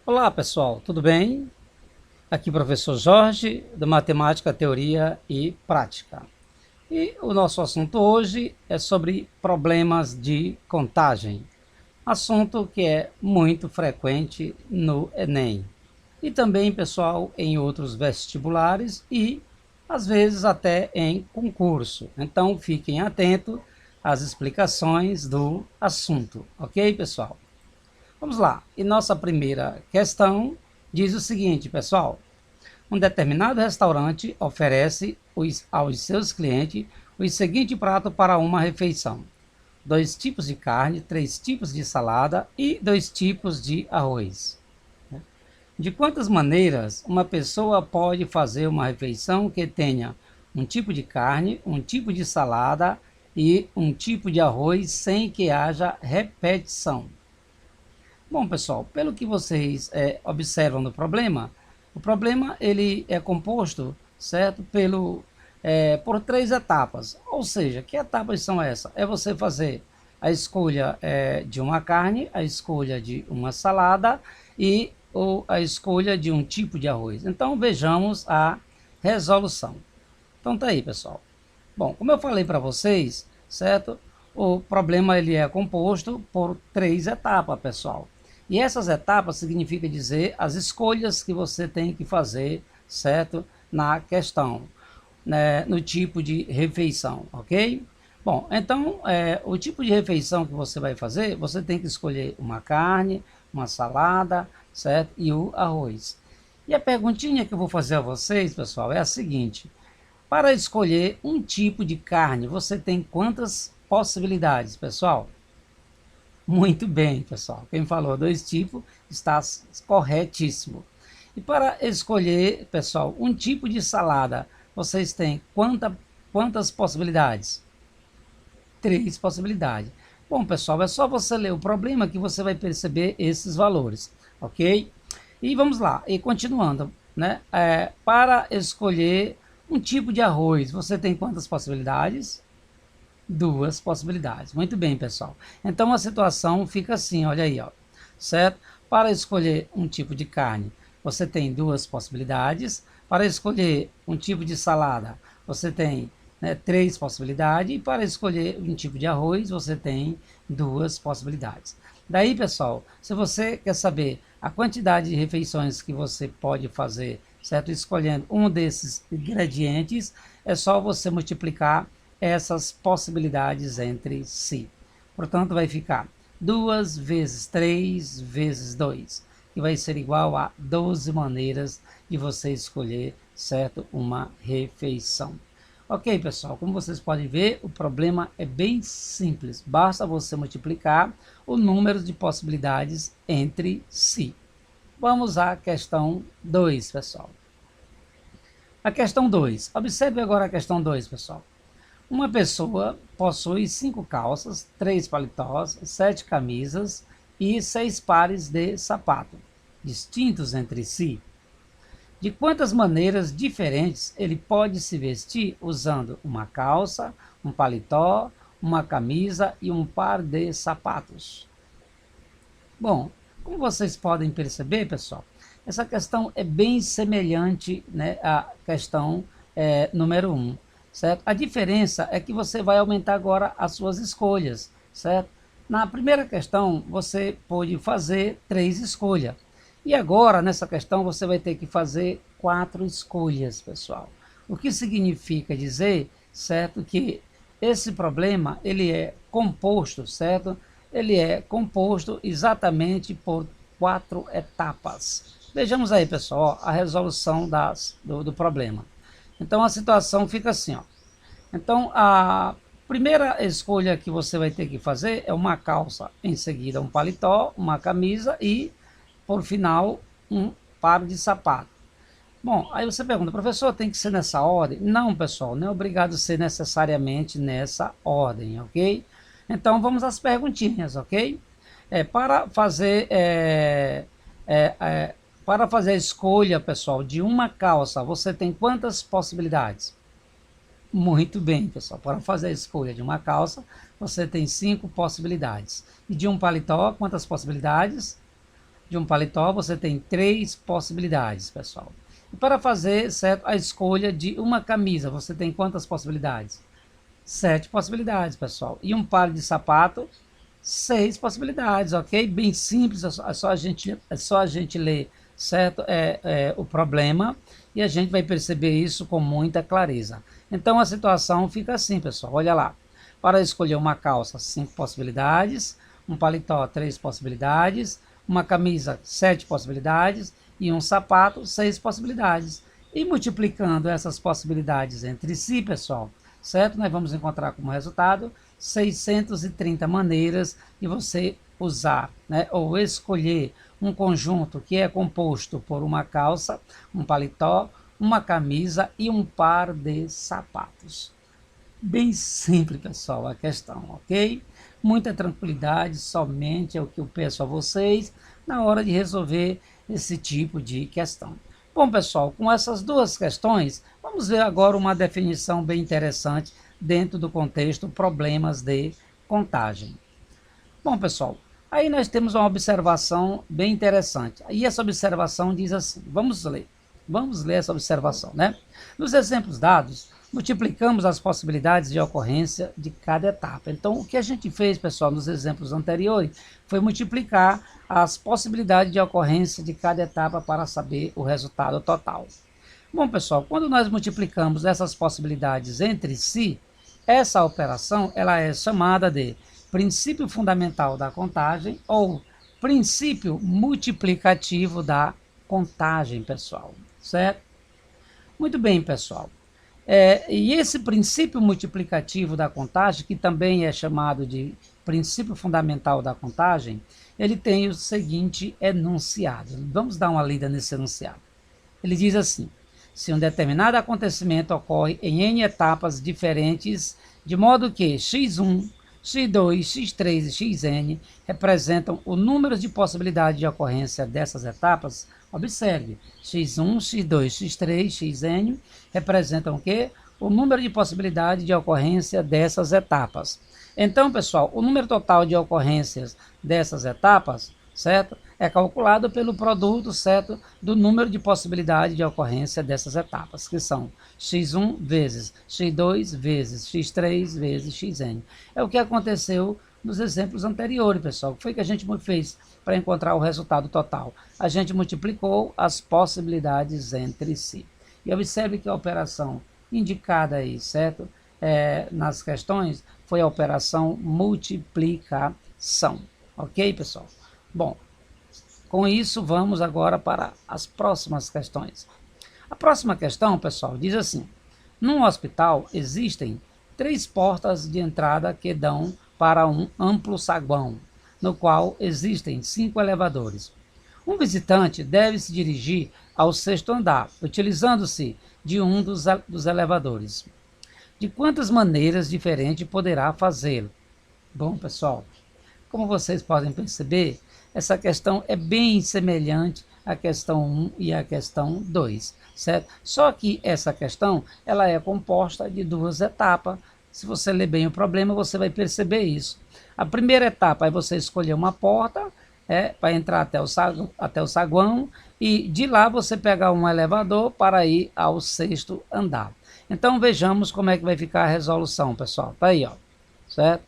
Olá pessoal, tudo bem? Aqui professor Jorge, da Matemática, Teoria e Prática. E o nosso assunto hoje é sobre problemas de contagem, assunto que é muito frequente no Enem. E também, pessoal, em outros vestibulares e às vezes até em concurso. Então fiquem atentos às explicações do assunto, ok, pessoal? Vamos lá. E nossa primeira questão diz o seguinte, pessoal: um determinado restaurante oferece aos seus clientes o seguinte prato para uma refeição: dois tipos de carne, três tipos de salada e dois tipos de arroz. De quantas maneiras uma pessoa pode fazer uma refeição que tenha um tipo de carne, um tipo de salada e um tipo de arroz sem que haja repetição? Bom, pessoal, pelo que vocês observam no problema, o problema ele é composto, certo, por três etapas. Ou seja, que etapas são essas? É você fazer a escolha de uma carne, a escolha de uma salada e ou a escolha de um tipo de arroz. Então vejamos a resolução. Então tá aí, pessoal. Bom, como eu falei para vocês, certo? O problema ele é composto por três etapas, pessoal. E essas etapas significa dizer as escolhas que você tem que fazer, certo? Na questão, né? No tipo de refeição, ok? Bom, então, o tipo de refeição que você vai fazer, você tem que escolher uma carne, uma salada, certo? E o arroz. E a perguntinha que eu vou fazer a vocês, pessoal, é a seguinte: para escolher um tipo de carne, você tem quantas possibilidades, pessoal? Muito bem, pessoal. Quem falou dois tipos está corretíssimo. E para escolher, pessoal, um tipo de salada, vocês têm quantas possibilidades? Três possibilidades. Bom, pessoal, é só você ler o problema que você vai perceber esses valores, ok? E vamos lá, e continuando, né? Para escolher um tipo de arroz, você tem quantas possibilidades? Duas possibilidades. Muito bem, pessoal. Então a situação fica assim, olha aí, ó, certo? Para escolher um tipo de carne, você tem duas possibilidades. Para escolher um tipo de salada, você tem, né, três possibilidades. E para escolher um tipo de arroz, você tem duas possibilidades. Daí, pessoal, se você quer saber a quantidade de refeições que você pode fazer, certo? Escolhendo um desses ingredientes, é só você multiplicar essas possibilidades entre si. Portanto, vai ficar 2 vezes 3 vezes 2, que vai ser igual a 12 maneiras de você escolher, certo, uma refeição. Ok, pessoal, como vocês podem ver, o problema é bem simples. Basta você multiplicar o número de possibilidades entre si. Vamos à questão 2, pessoal. A questão 2. Observe agora a questão 2, pessoal. Uma pessoa possui 5 calças, 3 paletós, 7 camisas e 6 pares de sapato, distintos entre si. De quantas maneiras diferentes ele pode se vestir usando uma calça, um paletó, uma camisa e um par de sapatos? Bom, como vocês podem perceber, pessoal, essa questão é bem semelhante, né, à questão número 1, certo? A diferença é que você vai aumentar agora as suas escolhas, certo? Na primeira questão, você pôde fazer 3 escolhas. E agora, nessa questão, você vai ter que fazer 4 escolhas, pessoal. O que significa dizer, certo, que esse problema, ele é composto, certo? Ele é composto exatamente por 4 etapas. Vejamos aí, pessoal, ó, a resolução do problema. Então a situação fica assim, ó. Então a primeira escolha que você vai ter que fazer é uma calça, em seguida um paletó, uma camisa e, por final, um par de sapato. Bom, aí você pergunta, professor, tem que ser nessa ordem? Não, pessoal, não é obrigado a ser necessariamente nessa ordem, ok? Então vamos às perguntinhas, ok? Para fazer é, é, para fazer a escolha, pessoal, de uma calça, você tem quantas possibilidades? Muito bem, pessoal. Para fazer a escolha de uma calça, você tem 5 possibilidades. E de um paletó, quantas possibilidades? de um paletó, você tem 3 possibilidades, pessoal. E para fazer, certo, a escolha de uma camisa, você tem quantas possibilidades? 7 possibilidades, pessoal. E um par de sapato, 6 possibilidades, ok? Bem simples, é só a gente ler, certo? O problema e a gente vai perceber isso com muita clareza. Então a situação fica assim, pessoal. Olha lá. Para escolher uma calça, 5 possibilidades. Um paletó, 3 possibilidades. Uma camisa, 7 possibilidades. E um sapato, 6 possibilidades. E multiplicando essas possibilidades entre si, pessoal, certo? Nós vamos encontrar como resultado 630 maneiras de você usar, né, ou escolher um conjunto que é composto por uma calça, um paletó, uma camisa e um par de sapatos. Bem simples, pessoal, a questão, ok? Muita tranquilidade, somente é o que eu peço a vocês na hora de resolver esse tipo de questão. Bom, pessoal, com essas duas questões, vamos ver agora uma definição bem interessante dentro do contexto problemas de contagem. Bom, pessoal, aí nós temos uma observação bem interessante. E essa observação diz assim, vamos ler essa observação, né? Nos exemplos dados, multiplicamos as possibilidades de ocorrência de cada etapa. Então, o que a gente fez, pessoal, nos exemplos anteriores, foi multiplicar as possibilidades de ocorrência de cada etapa para saber o resultado total. Bom, pessoal, quando nós multiplicamos essas possibilidades entre si, essa operação ela é chamada de princípio fundamental da contagem ou princípio multiplicativo da contagem, pessoal, certo? Muito bem, pessoal. E esse princípio multiplicativo da contagem, que também é chamado de princípio fundamental da contagem, ele tem o seguinte enunciado. Vamos dar uma lida nesse enunciado. Ele diz assim: se um determinado acontecimento ocorre em N etapas diferentes, de modo que x1, x2, x3 e xn representam o número de possibilidades de ocorrência dessas etapas, observe, x1, x2, x3, xn representam o quê? O número de possibilidades de ocorrência dessas etapas. Então, pessoal, o número total de ocorrências dessas etapas, certo? É calculado pelo produto, certo, do número de possibilidades de ocorrência dessas etapas, que são x1 vezes x2 vezes x3 vezes xn. É o que aconteceu nos exemplos anteriores, pessoal. O que foi que a gente fez para encontrar o resultado total? A gente multiplicou as possibilidades entre si. E observe que a operação indicada aí, certo, nas questões, foi a operação multiplicação. Ok, pessoal? Bom, com isso, vamos agora para as próximas questões. A próxima questão, pessoal, diz assim: num hospital existem 3 portas de entrada que dão para um amplo saguão, no qual existem 5 elevadores. Um visitante deve se dirigir ao 6º andar, utilizando-se de um dos elevadores. De quantas maneiras diferentes poderá fazê-lo? Bom, pessoal, como vocês podem perceber, essa questão é bem semelhante à questão 1 e à questão 2, certo? Só que essa questão, ela é composta de 2 etapas. Se você ler bem o problema, você vai perceber isso. A primeira etapa é você escolher uma porta, para entrar até o saguão, e de lá você pegar um elevador para ir ao 6º andar. Então vejamos como é que vai ficar a resolução, pessoal. Tá aí, ó, certo?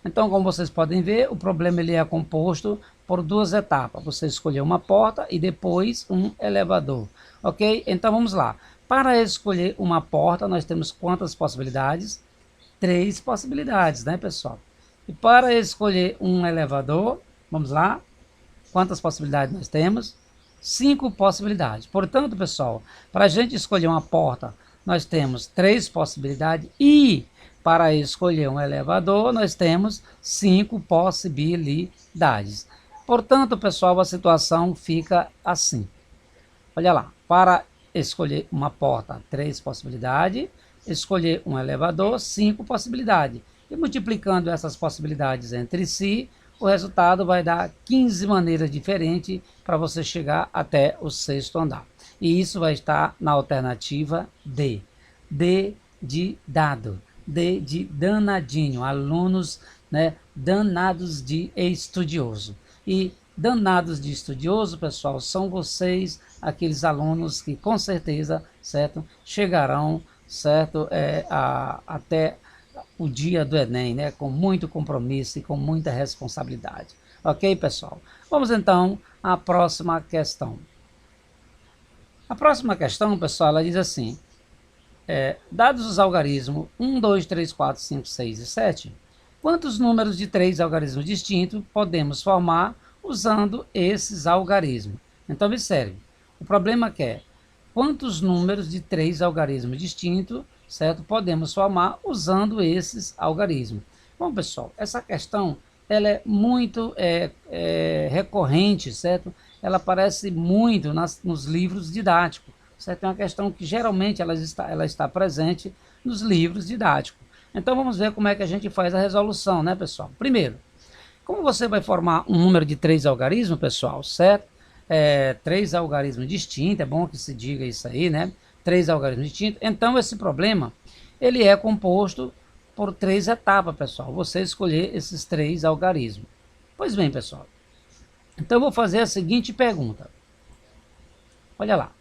Então, como vocês podem ver, o problema ele é composto por 2 etapas. Você escolheu uma porta e depois um elevador, ok? Então, vamos lá. Para escolher uma porta, nós temos quantas possibilidades? 3 possibilidades, né, pessoal? E para escolher um elevador, vamos lá. Quantas possibilidades nós temos? 5 possibilidades. Portanto, pessoal, para a gente escolher uma porta, nós temos 3 possibilidades e para escolher um elevador, nós temos 5 possibilidades. Portanto, pessoal, a situação fica assim. Olha lá, para escolher uma porta, 3 possibilidades, escolher um elevador, 5 possibilidades. E multiplicando essas possibilidades entre si, o resultado vai dar 15 maneiras diferentes para você chegar até o 6º andar. E isso vai estar na alternativa D. D de dado. D de danadinho, alunos, né, danados de estudioso. E danados de estudioso, pessoal, são vocês, aqueles alunos que com certeza, certo, chegarão, certo, até o dia do Enem, né, com muito compromisso e com muita responsabilidade. Ok, pessoal? Vamos então à próxima questão. A próxima questão, pessoal, ela diz assim, dados os algarismos 1, 2, 3, 4, 5, 6 e 7, quantos números de 3 algarismos distintos podemos formar usando esses algarismos? Então, observe, o problema é quantos números de 3 algarismos distintos, certo, podemos formar usando esses algarismos. Bom, pessoal, essa questão ela é muito recorrente, certo? Ela aparece muito nos livros didáticos, certo? É uma questão que geralmente ela está presente nos livros didáticos. Então vamos ver como é que a gente faz a resolução, né, pessoal? Primeiro, como você vai formar um número de 3 algarismos, pessoal, certo? 3 algarismos distintos, é bom que se diga isso aí, né? 3 algarismos distintos. Então esse problema, ele é composto por 3 etapas, pessoal. Você escolher esses 3 algarismos. Pois bem, pessoal. Então eu vou fazer a seguinte pergunta. Olha lá.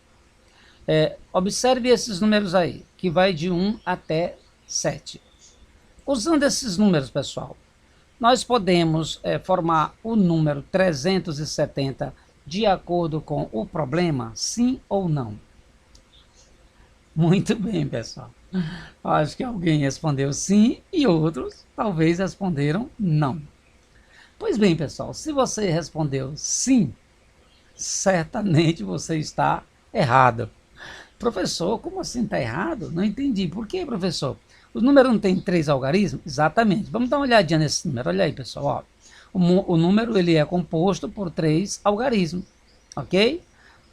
Observe esses números aí, que vai de 1 até 7. Usando esses números, pessoal, nós podemos formar o número 370 de acordo com o problema, sim ou não? Muito bem, pessoal. Acho que alguém respondeu sim e outros talvez responderam não. Pois bem, pessoal, se você respondeu sim, certamente você está errado. Professor, como assim está errado? Não entendi. Por que, professor? O número não tem 3 algarismos? Exatamente. Vamos dar uma olhadinha nesse número. Olha aí, pessoal. Ó. O número ele é composto por 3 algarismos. Ok?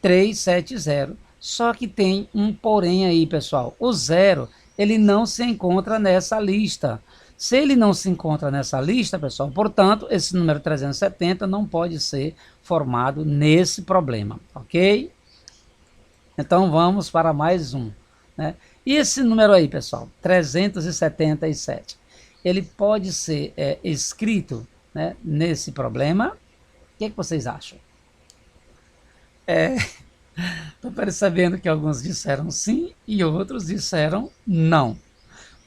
3, 7, 0. Só que tem um porém aí, pessoal. O 0, ele não se encontra nessa lista. Se ele não se encontra nessa lista, pessoal, portanto, esse número 370 não pode ser formado nesse problema. Ok? Então vamos para mais um, né? E esse número aí, pessoal, 377, ele pode ser escrito, né, nesse problema? O que é que vocês acham? Estou percebendo que alguns disseram sim e outros disseram não.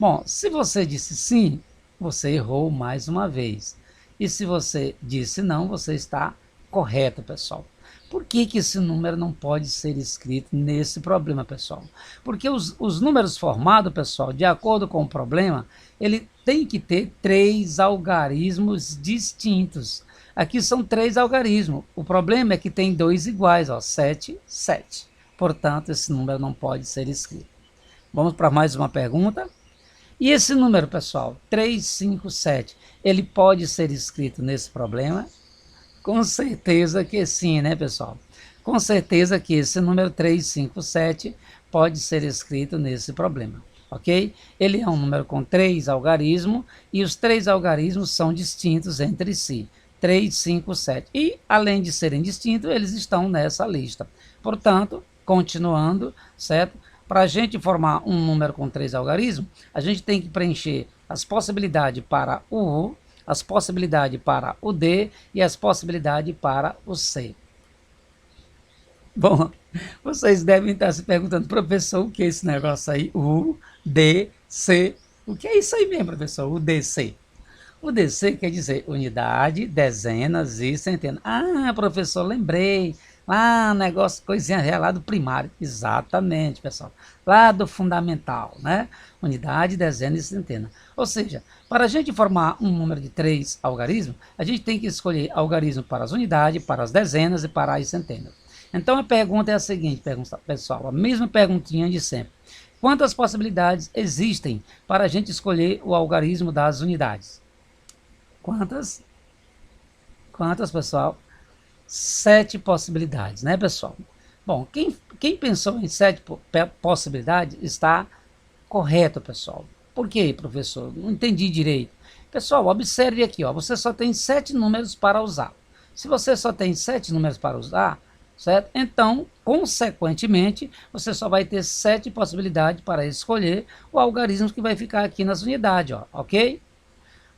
Bom, se você disse sim, você errou mais uma vez. E se você disse não, você está correto, pessoal. Por que esse número não pode ser escrito nesse problema, pessoal? Porque os números formados, pessoal, de acordo com o problema, ele tem que ter 3 algarismos distintos. Aqui são 3 algarismos. O problema é que tem 2 iguais, ó, 7, 7. Portanto, esse número não pode ser escrito. Vamos para mais uma pergunta. E esse número, pessoal, 357, ele pode ser escrito nesse problema? Com certeza que sim, né, pessoal? Com certeza que esse número 357 pode ser escrito nesse problema, ok? Ele é um número com 3 algarismos e os 3 algarismos são distintos entre si. 3, 5, 7. E, além de serem distintos, eles estão nessa lista. Portanto, continuando, certo? Para a gente formar um número com 3 algarismos, a gente tem que preencher as possibilidades para o U, as possibilidades para o D e as possibilidades para o C. Bom, vocês devem estar se perguntando, professor, o que é esse negócio aí? U, D, C. O que é isso aí mesmo, professor? O DC. O DC quer dizer unidade, dezenas e centenas. Ah, professor, lembrei. Ah, negócio, coisinha lá do primário. Exatamente, pessoal. Lá do fundamental, né? Unidade, dezena e centena. Ou seja, para a gente formar um número de 3 algarismos, a gente tem que escolher algarismo para as unidades, para as dezenas e para as centenas. Então a pergunta é a seguinte, pessoal, a mesma perguntinha de sempre. Quantas possibilidades existem para a gente escolher o algarismo das unidades? Quantas? Quantas, pessoal? 7 possibilidades, né, pessoal? Bom, quem pensou em 7 possibilidades está correto, pessoal. Por quê, professor? Não entendi direito. Pessoal, observe aqui, ó, você só tem 7 números para usar. Se você só tem 7 números para usar, certo? Então, consequentemente, você só vai ter 7 possibilidades para escolher o algarismo que vai ficar aqui nas unidades, ó, ok?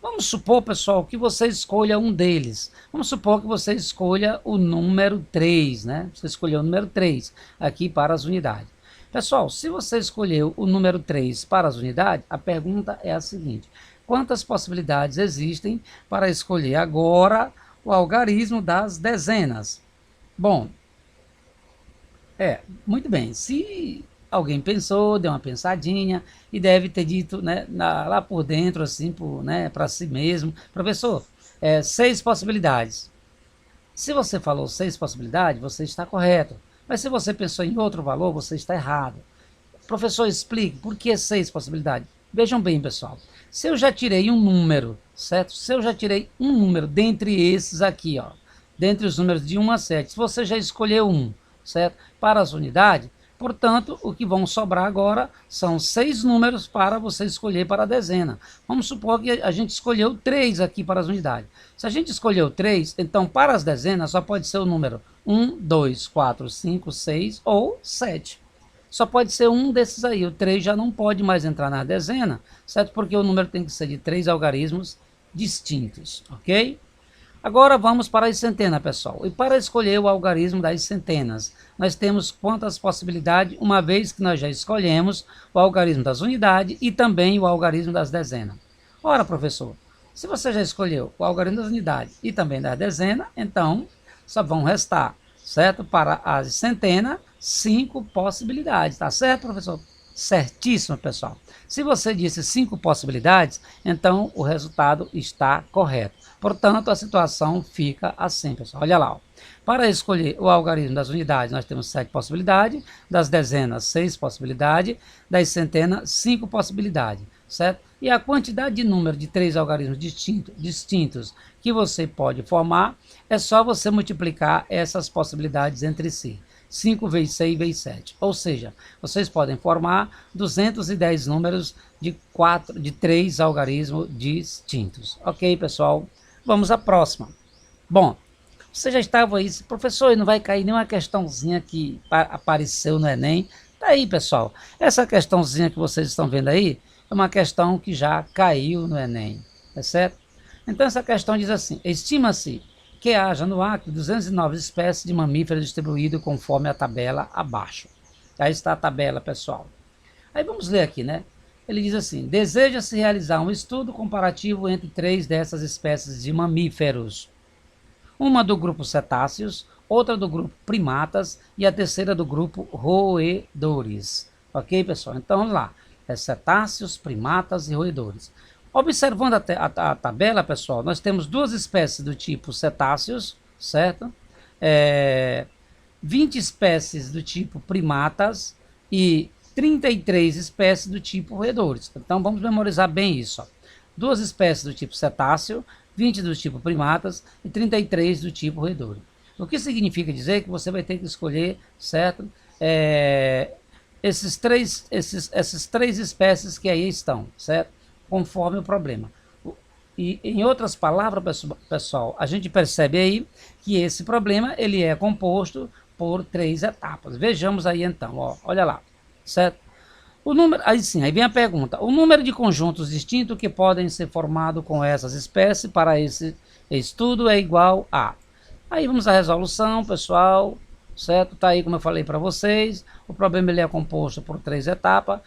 Vamos supor, pessoal, que você escolha um deles. Vamos supor que você escolha o número 3, né? Você escolheu o número 3 aqui para as unidades. Pessoal, se você escolheu o número 3 para as unidades, a pergunta é a seguinte: quantas possibilidades existem para escolher agora o algarismo das dezenas? Bom, muito bem. Se alguém pensou, deu uma pensadinha e deve ter dito, né, lá por dentro, assim, né, para si mesmo, professor, 6 possibilidades. Se você falou 6 possibilidades, você está correto. Mas se você pensou em outro valor, você está errado. Professor, explique por que 6 possibilidades. Vejam bem, pessoal. Se eu já tirei um número, certo? Se eu já tirei um número dentre esses aqui, ó, dentre os números de 1 a 7, se você já escolheu um, certo? Para as unidades, portanto, o que vão sobrar agora são 6 números para você escolher para a dezena. Vamos supor que a gente escolheu 3 aqui para as unidades. Se a gente escolheu 3, então para as dezenas só pode ser o número 1, 2, 4, 5, 6 ou 7. Só pode ser um desses aí. O 3 já não pode mais entrar na dezena, certo? Porque o número tem que ser de 3 algarismos distintos, ok? Agora vamos para as centenas, pessoal. E para escolher o algarismo das centenas, nós temos quantas possibilidades, uma vez que nós já escolhemos o algarismo das unidades e também o algarismo das dezenas. Ora, professor, se você já escolheu o algarismo das unidades e também das dezenas, então só vão restar, certo? Para as centenas, 5 possibilidades, tá certo, professor? Certíssimo, pessoal. Se você disse 5 possibilidades, então o resultado está correto. Portanto, a situação fica assim, pessoal. Olha lá, ó. Para escolher o algarismo das unidades, nós temos 7 possibilidades, das dezenas, 6 possibilidades, das centenas, 5 possibilidades, certo? E a quantidade de número de 3 algarismos distintos que você pode formar, é só você multiplicar essas possibilidades entre si. 5 vezes 6 vezes 7. Ou seja, vocês podem formar 210 números de 3 algarismos distintos. Ok, pessoal? Vamos à próxima. Bom, você já estava aí, professor, e não vai cair nenhuma questãozinha que apareceu no Enem. Tá aí, pessoal. Essa questãozinha que vocês estão vendo aí é uma questão que já caiu no Enem, tá certo? Então essa questão diz assim: estima-se que haja no Acre 209 espécies de mamíferos distribuídos conforme a tabela abaixo. Aí está a tabela, pessoal. Aí vamos ler aqui, né? Ele diz assim: deseja-se realizar um estudo comparativo entre 3 dessas espécies de mamíferos. Uma do grupo cetáceos, outra do grupo primatas e a terceira do grupo roedores. Ok, pessoal? Então vamos lá. Cetáceos, primatas e roedores. Observando a tabela, pessoal, nós temos 2 espécies do tipo cetáceos, certo? 20 espécies do tipo primatas e 33 espécies do tipo roedores. Então vamos memorizar bem isso. Ó. 2 espécies do tipo cetáceo, 20 do tipo primatas e 33 do tipo roedor. O que significa dizer que você vai ter que escolher, certo? Essas três espécies que aí estão, certo? Conforme o problema. E em outras palavras, pessoal, a gente percebe aí que esse problema ele é composto por 3 etapas. Vejamos aí então, ó, olha lá, certo? O número, aí sim, aí vem a pergunta: o número de conjuntos distintos que podem ser formados com essas espécies para esse estudo é igual a. Aí vamos à resolução, pessoal, certo? Tá aí como eu falei para vocês. O problema ele é composto por 3 etapas.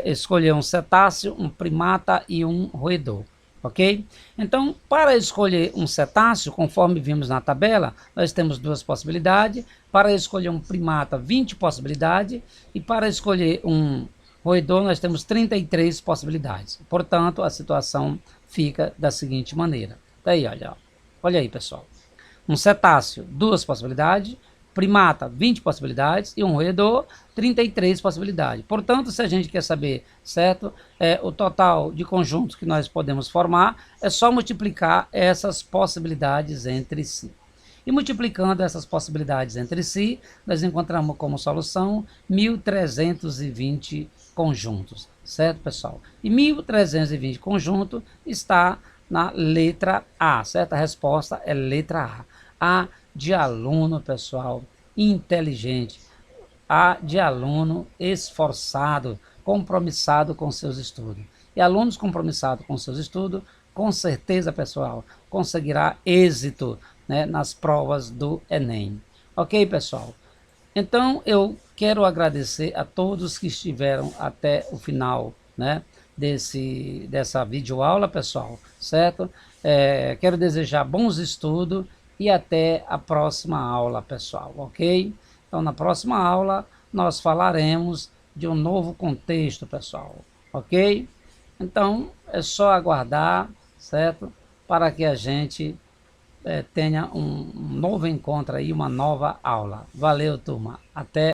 Escolher um cetáceo, um primata e um roedor, ok? Então, para escolher um cetáceo, conforme vimos na tabela, nós temos 2 possibilidades. Para escolher um primata, 20 possibilidades. E para escolher um roedor, nós temos 33 possibilidades. Portanto, a situação fica da seguinte maneira. Tá aí, olha. Olha aí, pessoal. Um cetáceo, 2 possibilidades. Primata, 20 possibilidades, e um roedor, 33 possibilidades. Portanto, se a gente quer saber, certo, o total de conjuntos que nós podemos formar, é só multiplicar essas possibilidades entre si. E multiplicando essas possibilidades entre si, nós encontramos como solução 1.320 conjuntos, certo, pessoal? E 1.320 conjuntos está na letra A, certo? A resposta é letra A. A de aluno, pessoal, inteligente, A de aluno esforçado, compromissado com seus estudos. e alunos compromissados com seus estudos, com certeza, pessoal, conseguirá êxito, né, nas provas do Enem. Ok, pessoal? Então, eu quero agradecer a todos que estiveram até o final, né, dessa videoaula, pessoal, certo? Quero desejar bons estudos e até a próxima aula, pessoal, ok? Então, na próxima aula, nós falaremos de um novo contexto, pessoal, ok? Então, é só aguardar, certo? Para que a gente tenha um novo encontro aí, uma nova aula. Valeu, turma. Até